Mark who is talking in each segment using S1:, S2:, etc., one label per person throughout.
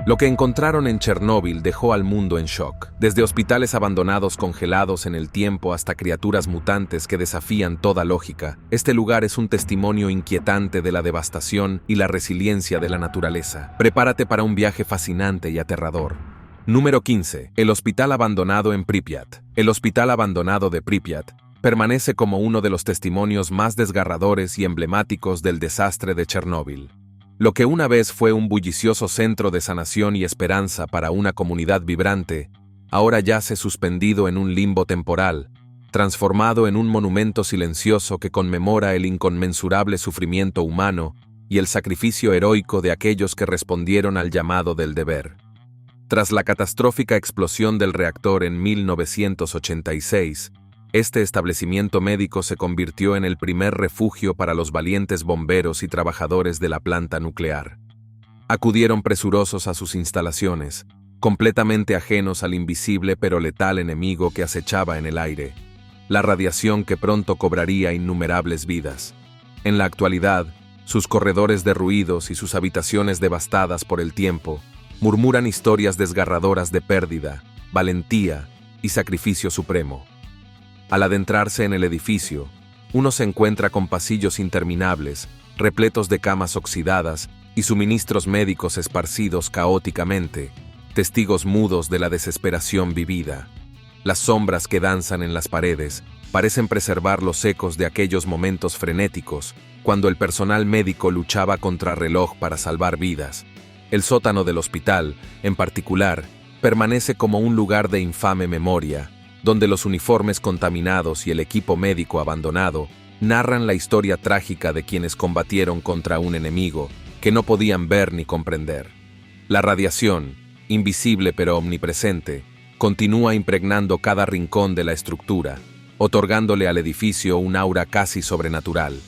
S1: Lo que encontraron en Chernóbil dejó al mundo en shock, desde hospitales abandonados congelados en el tiempo hasta criaturas mutantes que desafían toda lógica. Este lugar es un testimonio inquietante de la devastación y la resiliencia de la naturaleza. Prepárate para un viaje fascinante y aterrador. Número 15. El hospital abandonado en Pripyat. El hospital abandonado de Pripyat permanece como uno de los testimonios más desgarradores y emblemáticos del desastre de Chernóbil. Lo que una vez fue un bullicioso centro de sanación y esperanza para una comunidad vibrante, ahora yace suspendido en un limbo temporal, transformado en un monumento silencioso que conmemora el inconmensurable sufrimiento humano y el sacrificio heroico de aquellos que respondieron al llamado del deber. Tras la catastrófica explosión del reactor en 1986, este establecimiento médico se convirtió en el primer refugio para los valientes bomberos y trabajadores de la planta nuclear. Acudieron presurosos a sus instalaciones, completamente ajenos al invisible pero letal enemigo que acechaba en el aire, la radiación que pronto cobraría innumerables vidas. En la actualidad, sus corredores derruidos y sus habitaciones devastadas por el tiempo murmuran historias desgarradoras de pérdida, valentía y sacrificio supremo. Al adentrarse en el edificio, uno se encuentra con pasillos interminables, repletos de camas oxidadas y suministros médicos esparcidos caóticamente, testigos mudos de la desesperación vivida. Las sombras que danzan en las paredes parecen preservar los ecos de aquellos momentos frenéticos, cuando el personal médico luchaba contra reloj para salvar vidas. El sótano del hospital, en particular, permanece como un lugar de infame memoria, donde los uniformes contaminados y el equipo médico abandonado narran la historia trágica de quienes combatieron contra un enemigo que no podían ver ni comprender. La radiación, invisible pero omnipresente, continúa impregnando cada rincón de la estructura, otorgándole al edificio un aura casi sobrenatural.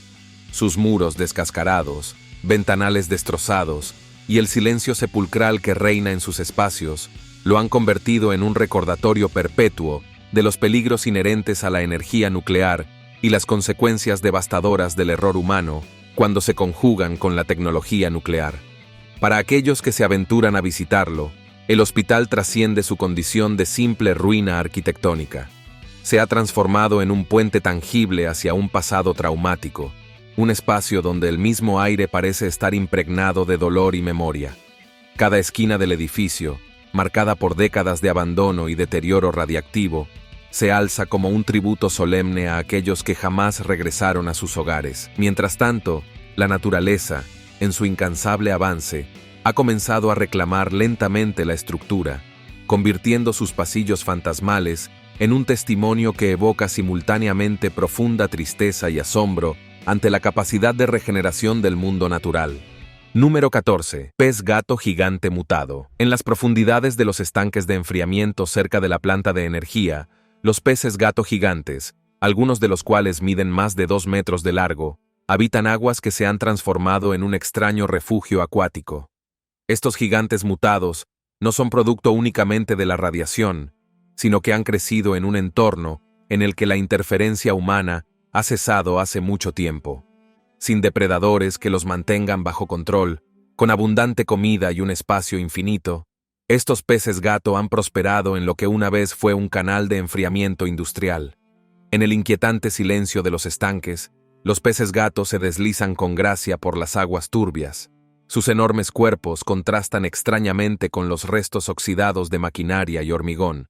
S1: Sus muros descascarados, ventanales destrozados y el silencio sepulcral que reina en sus espacios lo han convertido en un recordatorio perpetuo de los peligros inherentes a la energía nuclear y las consecuencias devastadoras del error humano cuando se conjugan con la tecnología nuclear. Para aquellos que se aventuran a visitarlo, el hospital trasciende su condición de simple ruina arquitectónica. Se ha transformado en un puente tangible hacia un pasado traumático, un espacio donde el mismo aire parece estar impregnado de dolor y memoria. Cada esquina del edificio, marcada por décadas de abandono y deterioro radiactivo, se alza como un tributo solemne a aquellos que jamás regresaron a sus hogares. Mientras tanto, la naturaleza, en su incansable avance, ha comenzado a reclamar lentamente la estructura, convirtiendo sus pasillos fantasmales en un testimonio que evoca simultáneamente profunda tristeza y asombro ante la capacidad de regeneración del mundo natural. Número 14. Pez gato gigante mutado. En las profundidades de los estanques de enfriamiento cerca de la planta de energía, los peces gato gigantes, algunos de los cuales miden más de 2 metros de largo, habitan aguas que se han transformado en un extraño refugio acuático. Estos gigantes mutados no son producto únicamente de la radiación, sino que han crecido en un entorno en el que la interferencia humana ha cesado hace mucho tiempo. Sin depredadores que los mantengan bajo control, con abundante comida y un espacio infinito, estos peces gato han prosperado en lo que una vez fue un canal de enfriamiento industrial. En el inquietante silencio de los estanques, los peces gato se deslizan con gracia por las aguas turbias. Sus enormes cuerpos contrastan extrañamente con los restos oxidados de maquinaria y hormigón.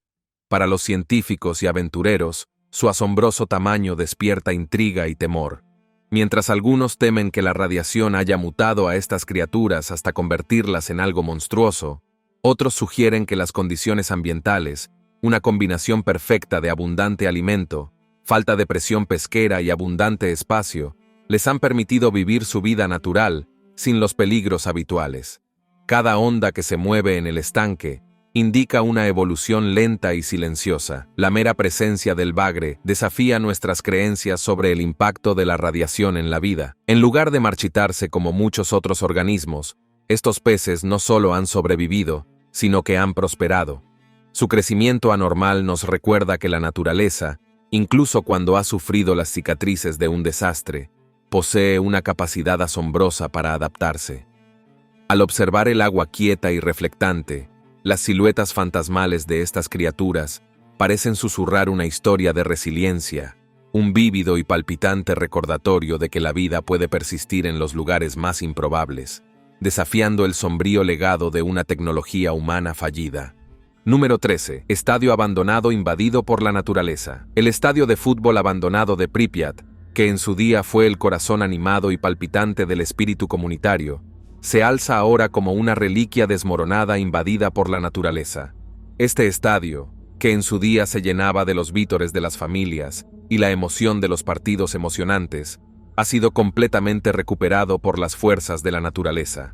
S1: Para los científicos y aventureros, su asombroso tamaño despierta intriga y temor. Mientras algunos temen que la radiación haya mutado a estas criaturas hasta convertirlas en algo monstruoso, otros sugieren que las condiciones ambientales, una combinación perfecta de abundante alimento, falta de presión pesquera y abundante espacio, les han permitido vivir su vida natural, sin los peligros habituales. Cada onda que se mueve en el estanque indica una evolución lenta y silenciosa. La mera presencia del bagre desafía nuestras creencias sobre el impacto de la radiación en la vida. En lugar de marchitarse como muchos otros organismos, estos peces no solo han sobrevivido, sino que han prosperado. Su crecimiento anormal nos recuerda que la naturaleza, incluso cuando ha sufrido las cicatrices de un desastre, posee una capacidad asombrosa para adaptarse. Al observar el agua quieta y reflectante, las siluetas fantasmales de estas criaturas parecen susurrar una historia de resiliencia, un vívido y palpitante recordatorio de que la vida puede persistir en los lugares más improbables, desafiando el sombrío legado de una tecnología humana fallida. Número 13. Estadio abandonado invadido por la naturaleza. El estadio de fútbol abandonado de Pripyat, que en su día fue el corazón animado y palpitante del espíritu comunitario, se alza ahora como una reliquia desmoronada invadida por la naturaleza. Este estadio, que en su día se llenaba de los vítores de las familias y la emoción de los partidos emocionantes, ha sido completamente recuperado por las fuerzas de la naturaleza.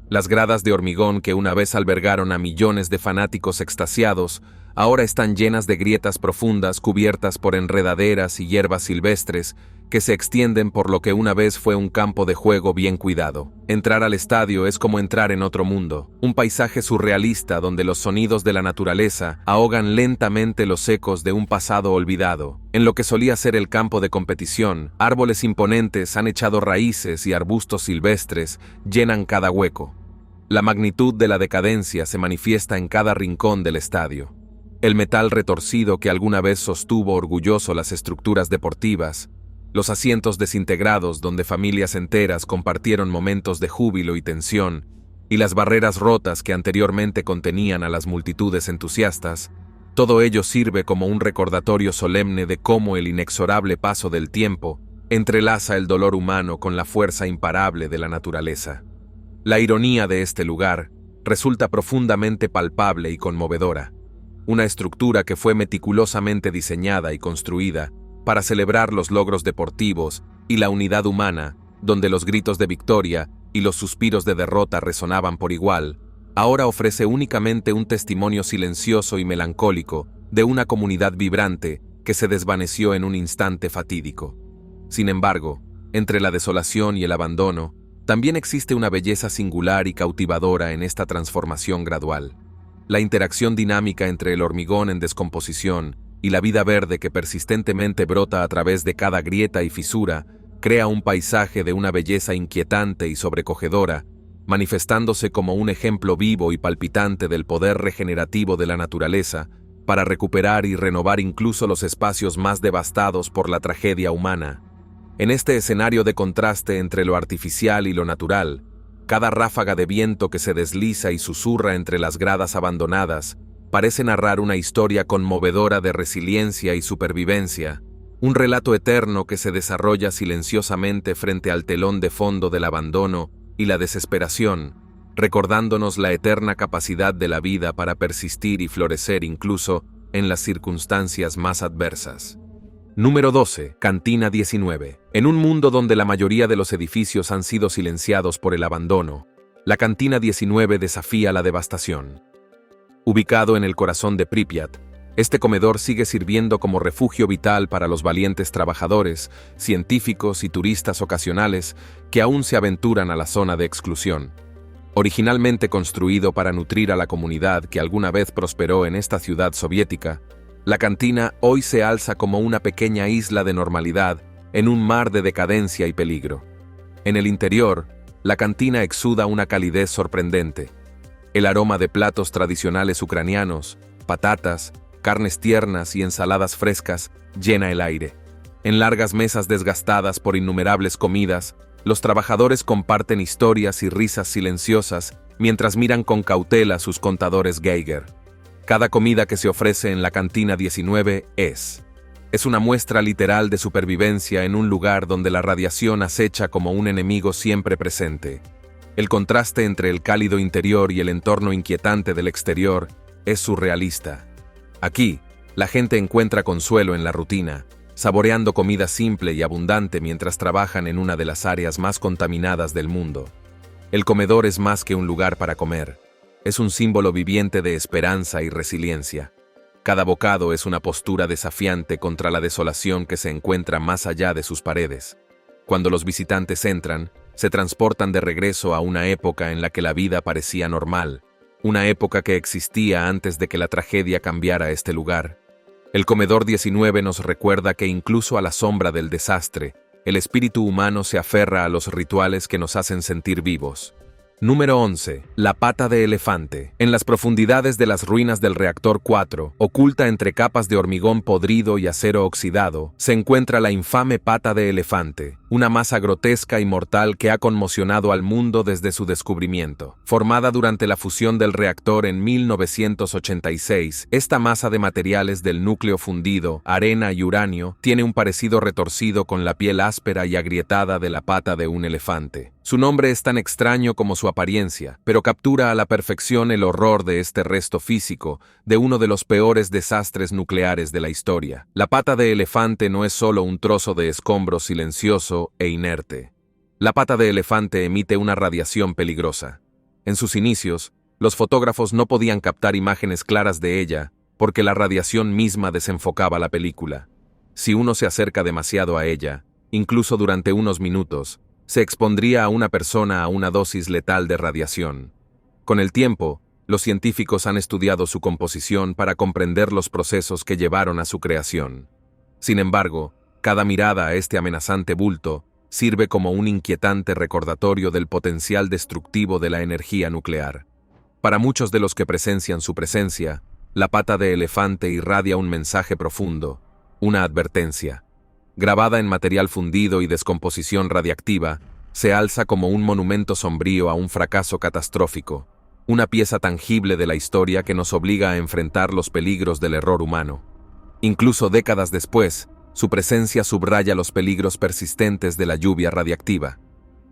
S1: Las gradas de hormigón que una vez albergaron a millones de fanáticos extasiados, ahora están llenas de grietas profundas cubiertas por enredaderas y hierbas silvestres que se extienden por lo que una vez fue un campo de juego bien cuidado. Entrar al estadio es como entrar en otro mundo, un paisaje surrealista donde los sonidos de la naturaleza ahogan lentamente los ecos de un pasado olvidado. En lo que solía ser el campo de competición, árboles imponentes han echado raíces y arbustos silvestres llenan cada hueco. La magnitud de la decadencia se manifiesta en cada rincón del estadio. El metal retorcido que alguna vez sostuvo orgulloso las estructuras deportivas, los asientos desintegrados donde familias enteras compartieron momentos de júbilo y tensión, y las barreras rotas que anteriormente contenían a las multitudes entusiastas, todo ello sirve como un recordatorio solemne de cómo el inexorable paso del tiempo entrelaza el dolor humano con la fuerza imparable de la naturaleza. La ironía de este lugar resulta profundamente palpable y conmovedora. Una estructura que fue meticulosamente diseñada y construida para celebrar los logros deportivos y la unidad humana, donde los gritos de victoria y los suspiros de derrota resonaban por igual, ahora ofrece únicamente un testimonio silencioso y melancólico de una comunidad vibrante que se desvaneció en un instante fatídico. Sin embargo, entre la desolación y el abandono, también existe una belleza singular y cautivadora en esta transformación gradual. La interacción dinámica entre el hormigón en descomposición y la vida verde que persistentemente brota a través de cada grieta y fisura crea un paisaje de una belleza inquietante y sobrecogedora, manifestándose como un ejemplo vivo y palpitante del poder regenerativo de la naturaleza para recuperar y renovar incluso los espacios más devastados por la tragedia humana. En este escenario de contraste entre lo artificial y lo natural, cada ráfaga de viento que se desliza y susurra entre las gradas abandonadas parece narrar una historia conmovedora de resiliencia y supervivencia, un relato eterno que se desarrolla silenciosamente frente al telón de fondo del abandono y la desesperación, recordándonos la eterna capacidad de la vida para persistir y florecer incluso en las circunstancias más adversas. Número 12. Cantina 19. En un mundo donde la mayoría de los edificios han sido silenciados por el abandono, la Cantina 19 desafía la devastación. Ubicado en el corazón de Pripyat, este comedor sigue sirviendo como refugio vital para los valientes trabajadores, científicos y turistas ocasionales que aún se aventuran a la zona de exclusión. Originalmente construido para nutrir a la comunidad que alguna vez prosperó en esta ciudad soviética, la cantina hoy se alza como una pequeña isla de normalidad en un mar de decadencia y peligro. En el interior, la cantina exuda una calidez sorprendente. El aroma de platos tradicionales ucranianos, patatas, carnes tiernas y ensaladas frescas llena el aire. En largas mesas desgastadas por innumerables comidas, los trabajadores comparten historias y risas silenciosas mientras miran con cautela sus contadores Geiger. Cada comida que se ofrece en la Cantina 19 es una muestra literal de supervivencia en un lugar donde la radiación acecha como un enemigo siempre presente. El contraste entre el cálido interior y el entorno inquietante del exterior es surrealista. Aquí, la gente encuentra consuelo en la rutina, saboreando comida simple y abundante mientras trabajan en una de las áreas más contaminadas del mundo. El comedor es más que un lugar para comer, es un símbolo viviente de esperanza y resiliencia. Cada bocado es una postura desafiante contra la desolación que se encuentra más allá de sus paredes. Cuando los visitantes entran, se transportan de regreso a una época en la que la vida parecía normal, una época que existía antes de que la tragedia cambiara este lugar. El comedor 19 nos recuerda que incluso a la sombra del desastre, el espíritu humano se aferra a los rituales que nos hacen sentir vivos. Número 11. La pata de elefante. En las profundidades de las ruinas del reactor 4, oculta entre capas de hormigón podrido y acero oxidado, se encuentra la infame pata de elefante, una masa grotesca y mortal que ha conmocionado al mundo desde su descubrimiento. Formada durante la fusión del reactor en 1986, esta masa de materiales del núcleo fundido, arena y uranio tiene un parecido retorcido con la piel áspera y agrietada de la pata de un elefante. Su nombre es tan extraño como su apariencia, pero captura a la perfección el horror de este resto físico de uno de los peores desastres nucleares de la historia. La pata de elefante no es solo un trozo de escombro silencioso e inerte. La pata de elefante emite una radiación peligrosa. En sus inicios, los fotógrafos no podían captar imágenes claras de ella porque la radiación misma desenfocaba la película. Si uno se acerca demasiado a ella, incluso durante unos minutos, se expondría a una persona a una dosis letal de radiación. Con el tiempo, los científicos han estudiado su composición para comprender los procesos que llevaron a su creación. Sin embargo, cada mirada a este amenazante bulto sirve como un inquietante recordatorio del potencial destructivo de la energía nuclear. Para muchos de los que presencian su presencia, la pata de elefante irradia un mensaje profundo, una advertencia. Grabada en material fundido y descomposición radiactiva, se alza como un monumento sombrío a un fracaso catastrófico, una pieza tangible de la historia que nos obliga a enfrentar los peligros del error humano. Incluso décadas después, su presencia subraya los peligros persistentes de la lluvia radiactiva.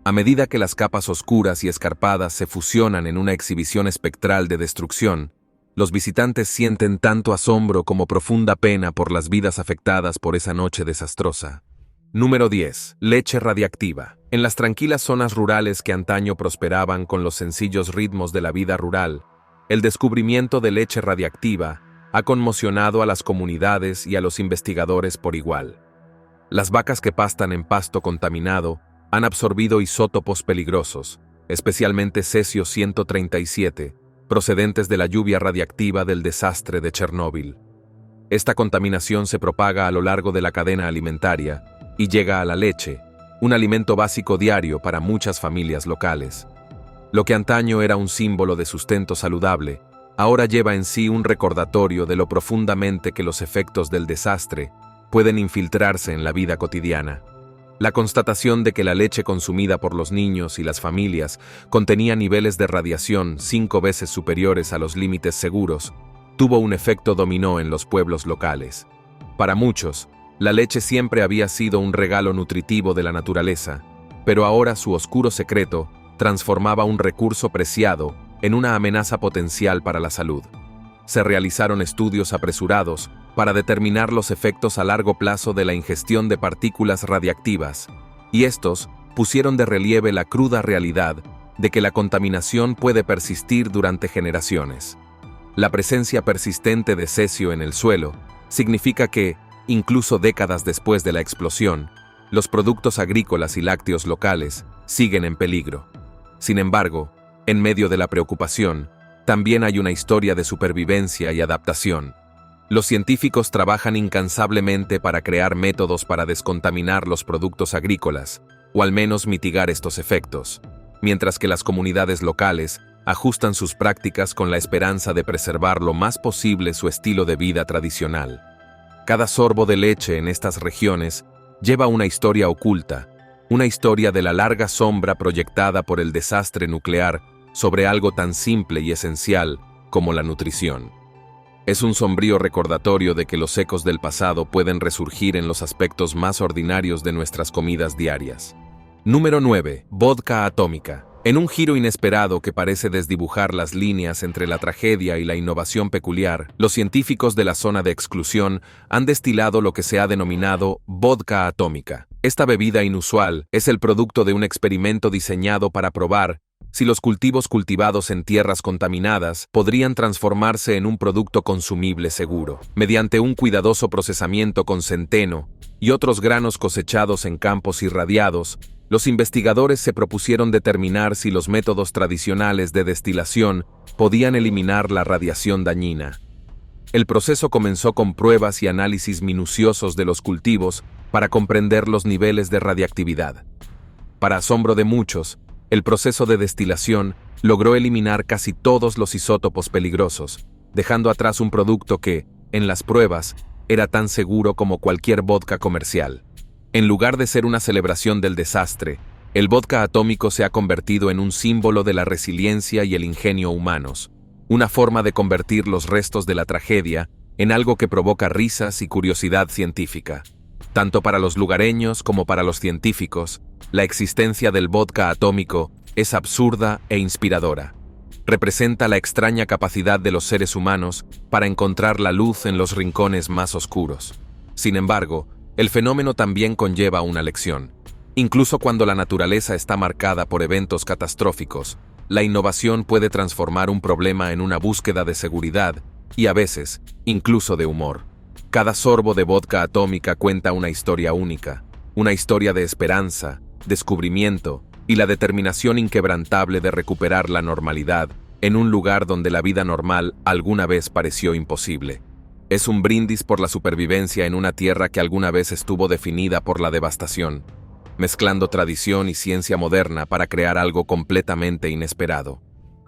S1: A medida que las capas oscuras y escarpadas se fusionan en una exhibición espectral de destrucción, los visitantes sienten tanto asombro como profunda pena por las vidas afectadas por esa noche desastrosa. Número 10. Leche radiactiva. En las tranquilas zonas rurales que antaño prosperaban con los sencillos ritmos de la vida rural, el descubrimiento de leche radiactiva ha conmocionado a las comunidades y a los investigadores por igual. Las vacas que pastan en pasto contaminado han absorbido isótopos peligrosos, especialmente cesio-137, procedentes de la lluvia radiactiva del desastre de Chernóbil. Esta contaminación se propaga a lo largo de la cadena alimentaria y llega a la leche, un alimento básico diario para muchas familias locales. Lo que antaño era un símbolo de sustento saludable, ahora lleva en sí un recordatorio de lo profundamente que los efectos del desastre pueden infiltrarse en la vida cotidiana. La constatación de que la leche consumida por los niños y las familias contenía niveles de radiación 5 veces superiores a los límites seguros tuvo un efecto dominó en los pueblos locales. Para muchos, la leche siempre había sido un regalo nutritivo de la naturaleza, pero ahora su oscuro secreto transformaba un recurso preciado en una amenaza potencial para la salud. Se realizaron estudios apresurados para determinar los efectos a largo plazo de la ingestión de partículas radiactivas, y estos pusieron de relieve la cruda realidad de que la contaminación puede persistir durante generaciones. La presencia persistente de cesio en el suelo significa que, incluso décadas después de la explosión, los productos agrícolas y lácteos locales siguen en peligro. Sin embargo, en medio de la preocupación, también hay una historia de supervivencia y adaptación. Los científicos trabajan incansablemente para crear métodos para descontaminar los productos agrícolas, o al menos mitigar estos efectos, mientras que las comunidades locales ajustan sus prácticas con la esperanza de preservar lo más posible su estilo de vida tradicional. Cada sorbo de leche en estas regiones lleva una historia oculta, una historia de la larga sombra proyectada por el desastre nuclear sobre algo tan simple y esencial como la nutrición. Es un sombrío recordatorio de que los ecos del pasado pueden resurgir en los aspectos más ordinarios de nuestras comidas diarias. Número 9. Vodka atómica. En un giro inesperado que parece desdibujar las líneas entre la tragedia y la innovación peculiar, los científicos de la zona de exclusión han destilado lo que se ha denominado vodka atómica. Esta bebida inusual es el producto de un experimento diseñado para probar si los cultivos cultivados en tierras contaminadas podrían transformarse en un producto consumible seguro. Mediante un cuidadoso procesamiento con centeno y otros granos cosechados en campos irradiados, los investigadores se propusieron determinar si los métodos tradicionales de destilación podían eliminar la radiación dañina. El proceso comenzó con pruebas y análisis minuciosos de los cultivos para comprender los niveles de radiactividad. Para asombro de muchos, El proceso de destilación logró eliminar casi todos los isótopos peligrosos, dejando atrás un producto que, en las pruebas, era tan seguro como cualquier vodka comercial. En lugar de ser una celebración del desastre, el vodka atómico se ha convertido en un símbolo de la resiliencia y el ingenio humanos, una forma de convertir los restos de la tragedia en algo que provoca risas y curiosidad científica. Tanto para los lugareños como para los científicos, la existencia del vodka atómico es absurda e inspiradora. Representa la extraña capacidad de los seres humanos para encontrar la luz en los rincones más oscuros. Sin embargo, el fenómeno también conlleva una lección. Incluso cuando la naturaleza está marcada por eventos catastróficos, la innovación puede transformar un problema en una búsqueda de seguridad y a veces, incluso de humor. Cada sorbo de vodka atómica cuenta una historia única, una historia de esperanza, descubrimiento y la determinación inquebrantable de recuperar la normalidad en un lugar donde la vida normal alguna vez pareció imposible. Es un brindis por la supervivencia en una tierra que alguna vez estuvo definida por la devastación, mezclando tradición y ciencia moderna para crear algo completamente inesperado.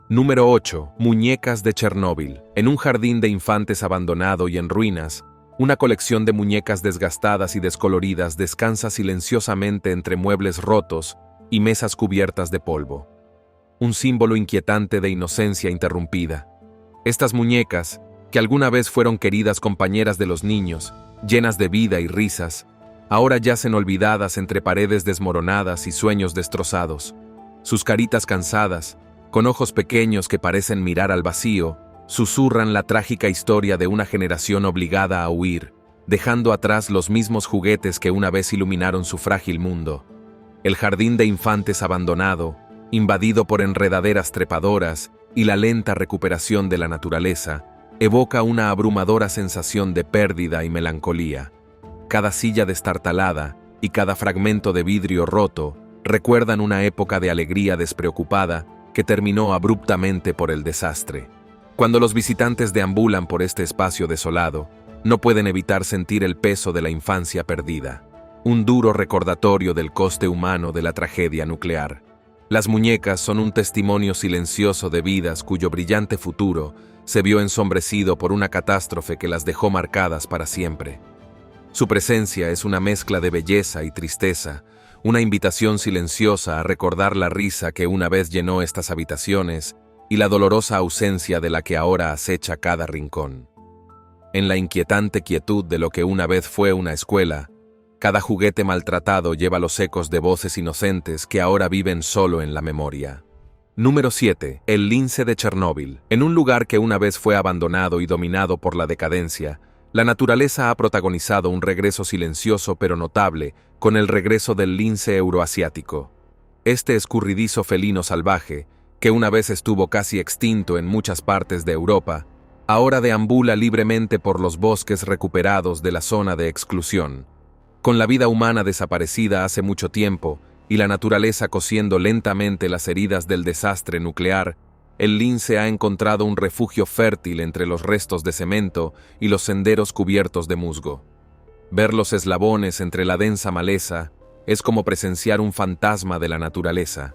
S1: Número 8. Muñecas de Chernóbil. En un jardín de infantes abandonado y en ruinas, una colección de muñecas desgastadas y descoloridas descansa silenciosamente entre muebles rotos y mesas cubiertas de polvo. Un símbolo inquietante de inocencia interrumpida. Estas muñecas, que alguna vez fueron queridas compañeras de los niños, llenas de vida y risas, ahora yacen olvidadas entre paredes desmoronadas y sueños destrozados. Sus caritas cansadas, con ojos pequeños que parecen mirar al vacío, susurran la trágica historia de una generación obligada a huir, dejando atrás los mismos juguetes que una vez iluminaron su frágil mundo. El jardín de infantes abandonado, invadido por enredaderas trepadoras y la lenta recuperación de la naturaleza, evoca una abrumadora sensación de pérdida y melancolía. Cada silla destartalada y cada fragmento de vidrio roto recuerdan una época de alegría despreocupada que terminó abruptamente por el desastre. Cuando los visitantes deambulan por este espacio desolado, no pueden evitar sentir el peso de la infancia perdida, un duro recordatorio del coste humano de la tragedia nuclear. Las muñecas son un testimonio silencioso de vidas cuyo brillante futuro se vio ensombrecido por una catástrofe que las dejó marcadas para siempre. Su presencia es una mezcla de belleza y tristeza, una invitación silenciosa a recordar la risa que una vez llenó estas habitaciones y la dolorosa ausencia de la que ahora acecha cada rincón. En la inquietante quietud de lo que una vez fue una escuela, cada juguete maltratado lleva los ecos de voces inocentes que ahora viven solo en la memoria. Número 7. El lince de Chernóbil. En un lugar que una vez fue abandonado y dominado por la decadencia, la naturaleza ha protagonizado un regreso silencioso pero notable con el regreso del lince euroasiático. Este escurridizo felino salvaje, que una vez estuvo casi extinto en muchas partes de Europa, ahora deambula libremente por los bosques recuperados de la zona de exclusión. Con la vida humana desaparecida hace mucho tiempo y la naturaleza cosiendo lentamente las heridas del desastre nuclear, el lince ha encontrado un refugio fértil entre los restos de cemento y los senderos cubiertos de musgo. Ver los eslabones entre la densa maleza es como presenciar un fantasma de la naturaleza.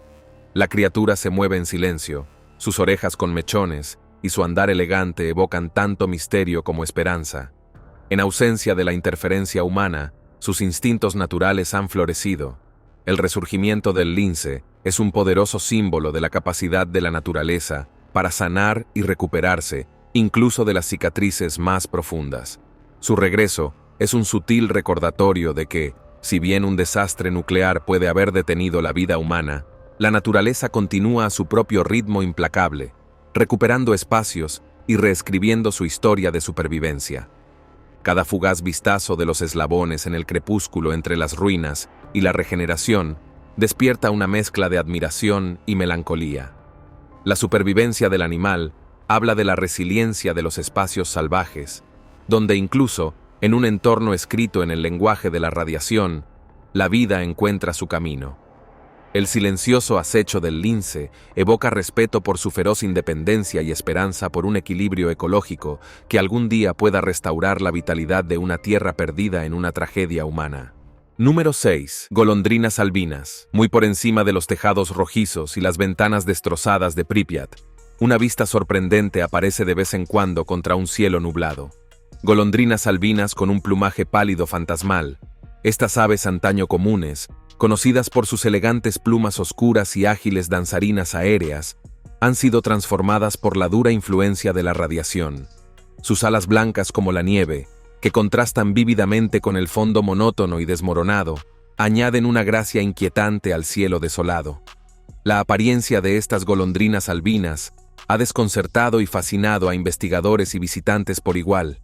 S1: La criatura se mueve en silencio, sus orejas con mechones y su andar elegante evocan tanto misterio como esperanza. En ausencia de la interferencia humana, sus instintos naturales han florecido. El resurgimiento del lince es un poderoso símbolo de la capacidad de la naturaleza para sanar y recuperarse, incluso de las cicatrices más profundas. Su regreso es un sutil recordatorio de que, si bien un desastre nuclear puede haber detenido la vida humana, la naturaleza continúa a su propio ritmo implacable, recuperando espacios y reescribiendo su historia de supervivencia. Cada fugaz vistazo de los eslabones en el crepúsculo entre las ruinas y la regeneración despierta una mezcla de admiración y melancolía. La supervivencia del animal habla de la resiliencia de los espacios salvajes, donde incluso, en un entorno escrito en el lenguaje de la radiación, la vida encuentra su camino. El silencioso acecho del lince evoca respeto por su feroz independencia y esperanza por un equilibrio ecológico que algún día pueda restaurar la vitalidad de una tierra perdida en una tragedia humana. Número 6. Golondrinas albinas. Muy por encima de los tejados rojizos y las ventanas destrozadas de Pripyat, una vista sorprendente aparece de vez en cuando contra un cielo nublado. Golondrinas albinas con un plumaje pálido fantasmal. Estas aves antaño comunes, conocidas por sus elegantes plumas oscuras y ágiles danzarinas aéreas, han sido transformadas por la dura influencia de la radiación. Sus alas blancas como la nieve, que contrastan vívidamente con el fondo monótono y desmoronado, añaden una gracia inquietante al cielo desolado. La apariencia de estas golondrinas albinas ha desconcertado y fascinado a investigadores y visitantes por igual.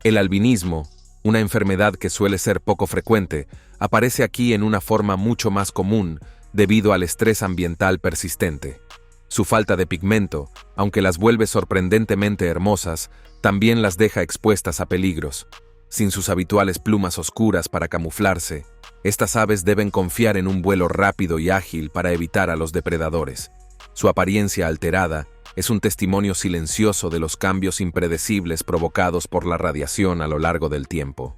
S1: El albinismo, una enfermedad que suele ser poco frecuente, aparece aquí en una forma mucho más común debido al estrés ambiental persistente. Su falta de pigmento, aunque las vuelve sorprendentemente hermosas, también las deja expuestas a peligros. Sin sus habituales plumas oscuras para camuflarse, estas aves deben confiar en un vuelo rápido y ágil para evitar a los depredadores. Su apariencia alterada es un testimonio silencioso de los cambios impredecibles provocados por la radiación a lo largo del tiempo.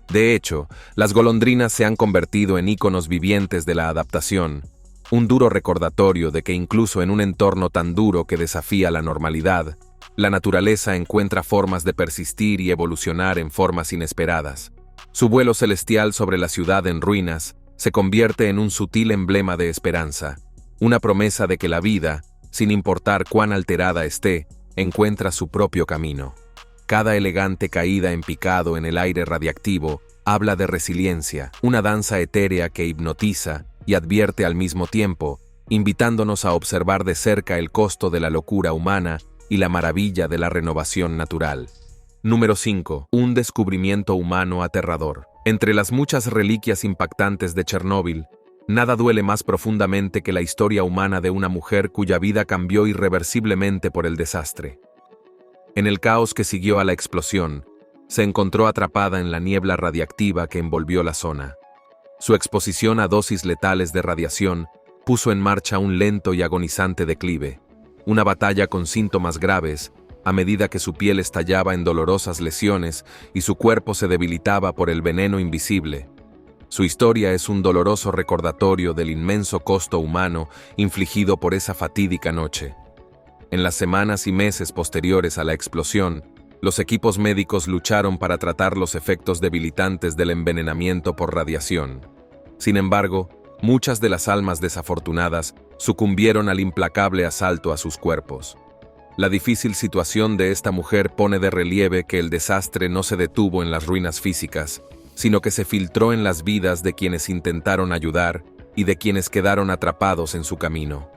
S1: De hecho, las golondrinas se han convertido en íconos vivientes de la adaptación, un duro recordatorio de que incluso en un entorno tan duro que desafía la normalidad, la naturaleza encuentra formas de persistir y evolucionar en formas inesperadas. Su vuelo celestial sobre la ciudad en ruinas se convierte en un sutil emblema de esperanza, una promesa de que la vida, sin importar cuán alterada esté, encuentra su propio camino. Cada elegante caída en picado en el aire radiactivo habla de resiliencia, una danza etérea que hipnotiza y advierte al mismo tiempo, invitándonos a observar de cerca el costo de la locura humana y la maravilla de la renovación natural. Número 5. Un descubrimiento humano aterrador. Entre las muchas reliquias impactantes de Chernóbil, nada duele más profundamente que la historia humana de una mujer cuya vida cambió irreversiblemente por el desastre. En el caos que siguió a la explosión, se encontró atrapada en la niebla radiactiva que envolvió la zona. Su exposición a dosis letales de radiación puso en marcha un lento y agonizante declive, una batalla con síntomas graves, a medida que su piel estallaba en dolorosas lesiones y su cuerpo se debilitaba por el veneno invisible. Su historia es un doloroso recordatorio del inmenso costo humano infligido por esa fatídica noche. En las semanas y meses posteriores a la explosión, los equipos médicos lucharon para tratar los efectos debilitantes del envenenamiento por radiación. Sin embargo, muchas de las almas desafortunadas sucumbieron al implacable asalto a sus cuerpos. La difícil situación de esta mujer pone de relieve que el desastre no se detuvo en las ruinas físicas, sino que se filtró en las vidas de quienes intentaron ayudar y de quienes quedaron atrapados en su camino.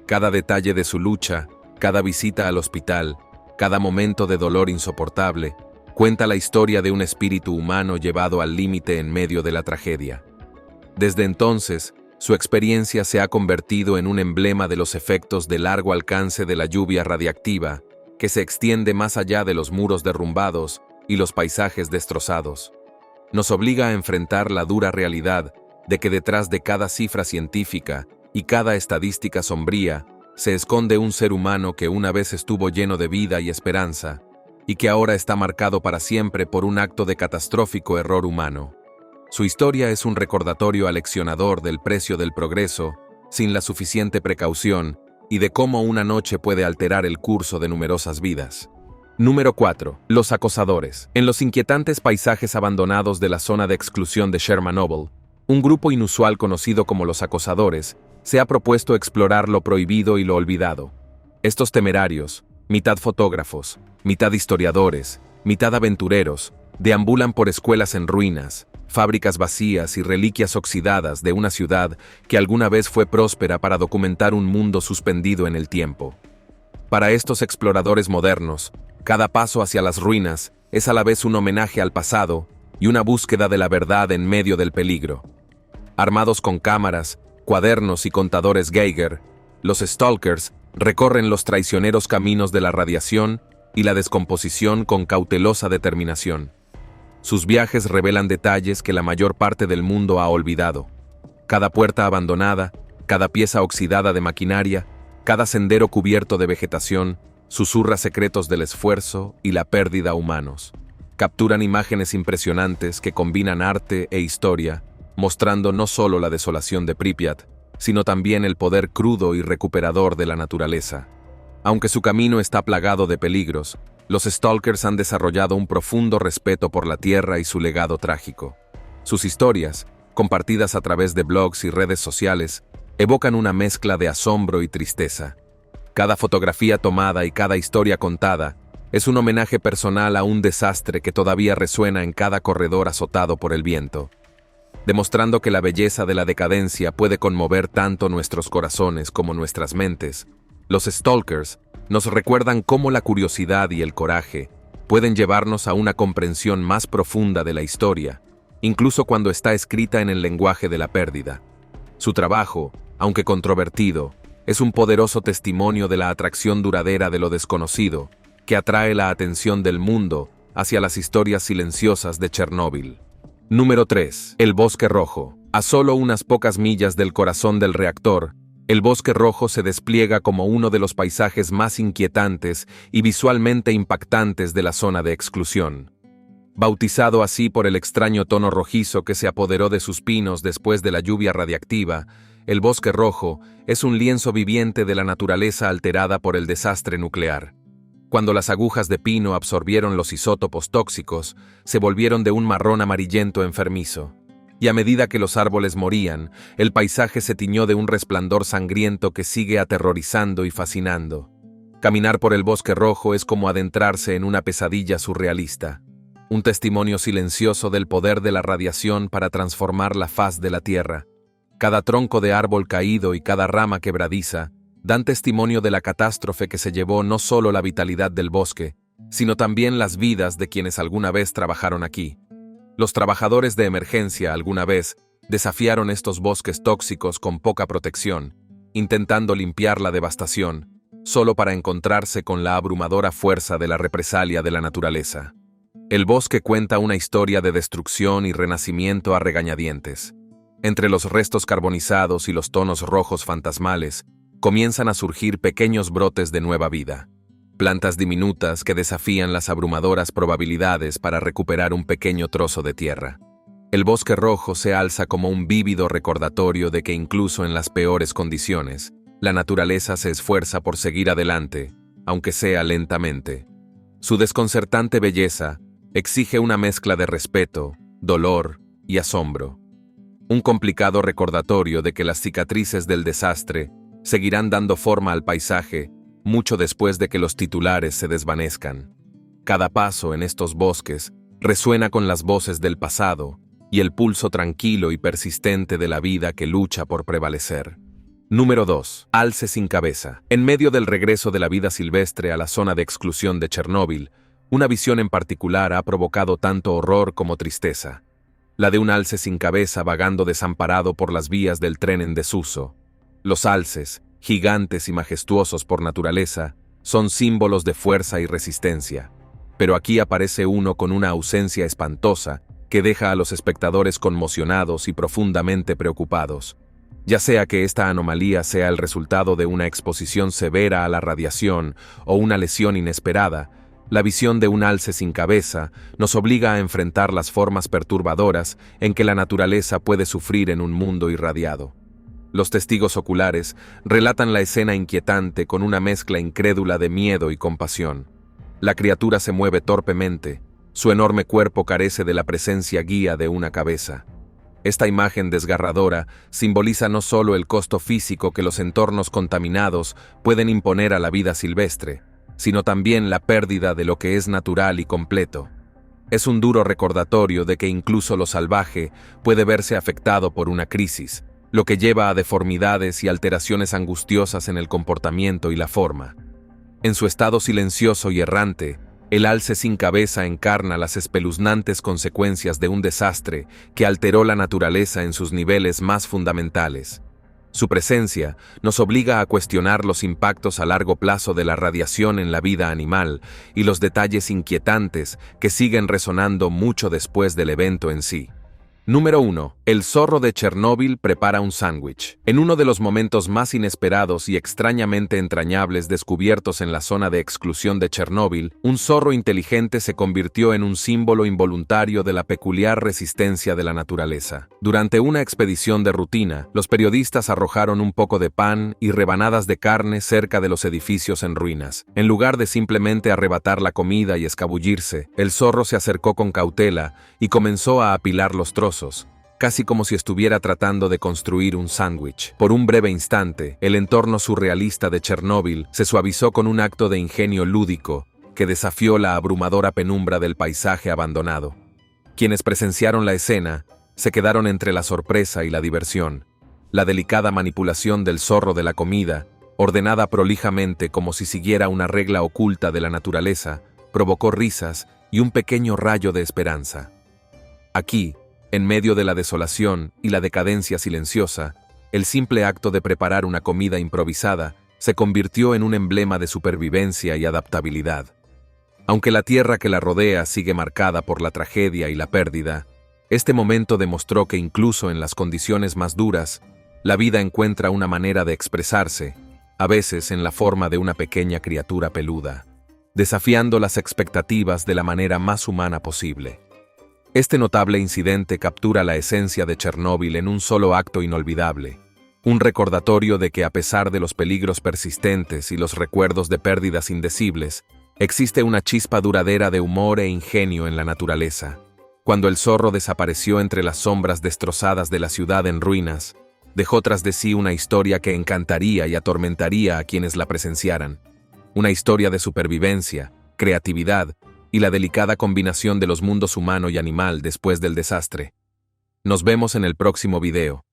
S1: Cada detalle de su lucha, cada visita al hospital, cada momento de dolor insoportable, cuenta la historia de un espíritu humano llevado al límite en medio de la tragedia. Desde entonces, su experiencia se ha convertido en un emblema de los efectos de largo alcance de la lluvia radiactiva, que se extiende más allá de los muros derrumbados y los paisajes destrozados. Nos obliga a enfrentar la dura realidad de que detrás de cada cifra científica y cada estadística sombría se esconde un ser humano que una vez estuvo lleno de vida y esperanza, y que ahora está marcado para siempre por un acto de catastrófico error humano. Su historia es un recordatorio aleccionador del precio del progreso, sin la suficiente precaución, y de cómo una noche puede alterar el curso de numerosas vidas. Número 4. Los acosadores. En los inquietantes paisajes abandonados de la zona de exclusión de Chernobyl, un grupo inusual conocido como los acosadores se ha propuesto explorar lo prohibido y lo olvidado. Estos temerarios, mitad fotógrafos, mitad historiadores, mitad aventureros, deambulan por escuelas en ruinas, fábricas vacías y reliquias oxidadas de una ciudad que alguna vez fue próspera para documentar un mundo suspendido en el tiempo. Para estos exploradores modernos, cada paso hacia las ruinas es a la vez un homenaje al pasado y una búsqueda de la verdad en medio del peligro. Armados con cámaras, cuadernos y contadores Geiger, los stalkers recorren los traicioneros caminos de la radiación y la descomposición con cautelosa determinación. Sus viajes revelan detalles que la mayor parte del mundo ha olvidado. Cada puerta abandonada, cada pieza oxidada de maquinaria, cada sendero cubierto de vegetación, susurra secretos del esfuerzo y la pérdida humanos. Capturan imágenes impresionantes que combinan arte e historia, mostrando no solo la desolación de Pripyat, sino también el poder crudo y recuperador de la naturaleza. Aunque su camino está plagado de peligros, los Stalkers han desarrollado un profundo respeto por la Tierra y su legado trágico. Sus historias, compartidas a través de blogs y redes sociales, evocan una mezcla de asombro y tristeza. Cada fotografía tomada y cada historia contada es un homenaje personal a un desastre que todavía resuena en cada corredor azotado por el viento, demostrando que la belleza de la decadencia puede conmover tanto nuestros corazones como nuestras mentes. Los Stalkers nos recuerdan cómo la curiosidad y el coraje pueden llevarnos a una comprensión más profunda de la historia, incluso cuando está escrita en el lenguaje de la pérdida. Su trabajo, aunque controvertido, es un poderoso testimonio de la atracción duradera de lo desconocido, que atrae la atención del mundo hacia las historias silenciosas de Chernóbil. Número 3. El Bosque Rojo. A solo unas pocas millas del corazón del reactor, el Bosque Rojo se despliega como uno de los paisajes más inquietantes y visualmente impactantes de la zona de exclusión. Bautizado así por el extraño tono rojizo que se apoderó de sus pinos después de la lluvia radiactiva, el Bosque Rojo es un lienzo viviente de la naturaleza alterada por el desastre nuclear. Cuando las agujas de pino absorbieron los isótopos tóxicos, se volvieron de un marrón amarillento enfermizo. Y a medida que los árboles morían, el paisaje se tiñó de un resplandor sangriento que sigue aterrorizando y fascinando. Caminar por el Bosque Rojo es como adentrarse en una pesadilla surrealista, un testimonio silencioso del poder de la radiación para transformar la faz de la Tierra. Cada tronco de árbol caído y cada rama quebradiza dan testimonio de la catástrofe que se llevó no solo la vitalidad del bosque, sino también las vidas de quienes alguna vez trabajaron aquí. Los trabajadores de emergencia alguna vez desafiaron estos bosques tóxicos con poca protección, intentando limpiar la devastación, solo para encontrarse con la abrumadora fuerza de la represalia de la naturaleza. El bosque cuenta una historia de destrucción y renacimiento a regañadientes. Entre los restos carbonizados y los tonos rojos fantasmales, comienzan a surgir pequeños brotes de nueva vida. Plantas diminutas que desafían las abrumadoras probabilidades para recuperar un pequeño trozo de tierra. El Bosque Rojo se alza como un vívido recordatorio de que incluso en las peores condiciones, la naturaleza se esfuerza por seguir adelante, aunque sea lentamente. Su desconcertante belleza exige una mezcla de respeto, dolor y asombro. Un complicado recordatorio de que las cicatrices del desastre seguirán dando forma al paisaje mucho después de que los titulares se desvanezcan. Cada paso en estos bosques resuena con las voces del pasado y el pulso tranquilo y persistente de la vida que lucha por prevalecer. Número 2. Alce sin cabeza. En medio del regreso de la vida silvestre a la zona de exclusión de Chernóbil, una visión en particular ha provocado tanto horror como tristeza. La de un alce sin cabeza vagando desamparado por las vías del tren en desuso. Los alces, gigantes y majestuosos por naturaleza, son símbolos de fuerza y resistencia. Pero aquí aparece uno con una ausencia espantosa que deja a los espectadores conmocionados y profundamente preocupados. Ya sea que esta anomalía sea el resultado de una exposición severa a la radiación o una lesión inesperada, la visión de un alce sin cabeza nos obliga a enfrentar las formas perturbadoras en que la naturaleza puede sufrir en un mundo irradiado. Los testigos oculares relatan la escena inquietante con una mezcla incrédula de miedo y compasión. La criatura se mueve torpemente, su enorme cuerpo carece de la presencia guía de una cabeza. Esta imagen desgarradora simboliza no solo el costo físico que los entornos contaminados pueden imponer a la vida silvestre, sino también la pérdida de lo que es natural y completo. Es un duro recordatorio de que incluso lo salvaje puede verse afectado por una crisis, lo que lleva a deformidades y alteraciones angustiosas en el comportamiento y la forma. En su estado silencioso y errante, el alce sin cabeza encarna las espeluznantes consecuencias de un desastre que alteró la naturaleza en sus niveles más fundamentales. Su presencia nos obliga a cuestionar los impactos a largo plazo de la radiación en la vida animal y los detalles inquietantes que siguen resonando mucho después del evento en sí. Número 1. El zorro de Chernóbil prepara un sándwich. En uno de los momentos más inesperados y extrañamente entrañables descubiertos en la zona de exclusión de Chernóbil, un zorro inteligente se convirtió en un símbolo involuntario de la peculiar resistencia de la naturaleza. Durante una expedición de rutina, los periodistas arrojaron un poco de pan y rebanadas de carne cerca de los edificios en ruinas. En lugar de simplemente arrebatar la comida y escabullirse, el zorro se acercó con cautela y comenzó a apilar los trozos, casi como si estuviera tratando de construir un sándwich. Por un breve instante, el entorno surrealista de Chernóbil se suavizó con un acto de ingenio lúdico que desafió la abrumadora penumbra del paisaje abandonado. Quienes presenciaron la escena se quedaron entre la sorpresa y la diversión. La delicada manipulación del zorro de la comida, ordenada prolijamente como si siguiera una regla oculta de la naturaleza, provocó risas y un pequeño rayo de esperanza. Aquí, en medio de la desolación y la decadencia silenciosa, el simple acto de preparar una comida improvisada se convirtió en un emblema de supervivencia y adaptabilidad. Aunque la tierra que la rodea sigue marcada por la tragedia y la pérdida, este momento demostró que incluso en las condiciones más duras, la vida encuentra una manera de expresarse, a veces en la forma de una pequeña criatura peluda, desafiando las expectativas de la manera más humana posible. Este notable incidente captura la esencia de Chernóbil en un solo acto inolvidable, un recordatorio de que a pesar de los peligros persistentes y los recuerdos de pérdidas indecibles, existe una chispa duradera de humor e ingenio en la naturaleza. Cuando el zorro desapareció entre las sombras destrozadas de la ciudad en ruinas, dejó tras de sí una historia que encantaría y atormentaría a quienes la presenciaran. Una historia de supervivencia, creatividad y la delicada combinación de los mundos humano y animal después del desastre. Nos vemos en el próximo video.